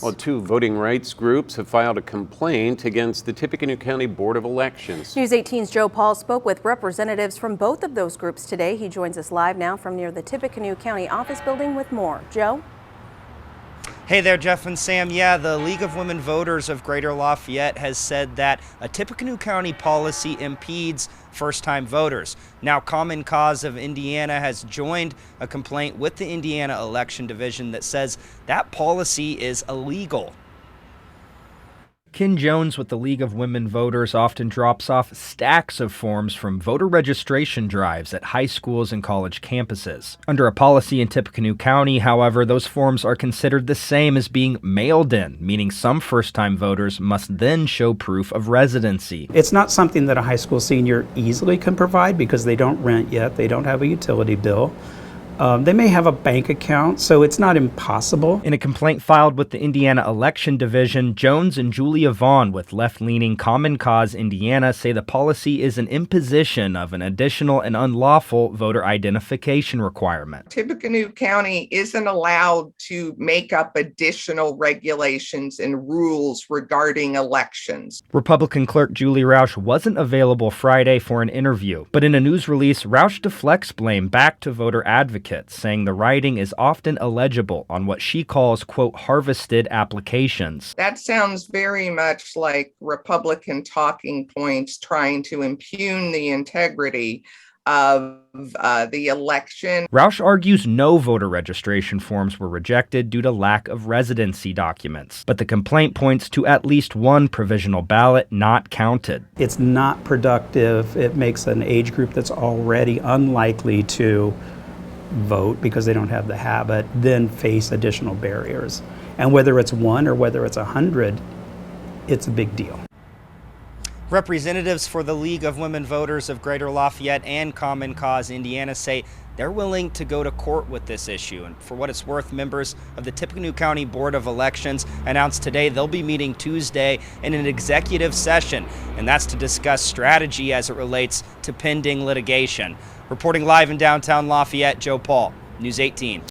Well, two voting rights groups have filed a complaint against the Tippecanoe County Board of Elections. News 18's Joe Paul spoke with representatives from both of those groups today. He joins us live now from near the Tippecanoe County office building with more. Joe? Hey there, Jeff and Sam. Yeah, the League of Women Voters of Greater Lafayette has said that a Tippecanoe County policy impedes first-time voters. Now, Common Cause of Indiana has joined a complaint with the Indiana Election Division that says that policy is illegal. Ken Jones with the League of Women Voters often drops off stacks of forms from voter registration drives at high schools and college campuses. Under a policy in Tippecanoe County, however, those forms are considered the same as being mailed in, meaning some first-time voters must then show proof of residency. It's not something that a high school senior easily can provide because they don't rent yet, they don't have a utility bill. They may have a bank account, so it's not impossible. In a complaint filed with the Indiana Election Division, Jones and Julia Vaughn with left-leaning Common Cause Indiana say the policy is an imposition of an additional and unlawful voter identification requirement. Tippecanoe County isn't allowed to make up additional regulations and rules regarding elections. Republican clerk Julie Roush wasn't available Friday for an interview, but in a news release, Roush deflects blame back to voter advocates, saying the writing is often illegible on what she calls, quote, harvested applications. That sounds very much like Republican talking points trying to impugn the integrity of the election. Roush argues no voter registration forms were rejected due to lack of residency documents, but the complaint points to at least one provisional ballot not counted. It's not productive. It makes an age group that's already unlikely to vote because they don't have the habit, then face additional barriers. And whether it's one or whether it's 100, it's a big deal. Representatives for the League of Women Voters of Greater Lafayette and Common Cause Indiana say they're willing to go to court with this issue. And for what it's worth, members of the Tippecanoe County Board of Elections announced today they'll be meeting Tuesday in an executive session, and that's to discuss strategy as it relates to pending litigation. Reporting live in downtown Lafayette, Joe Paul, News 18.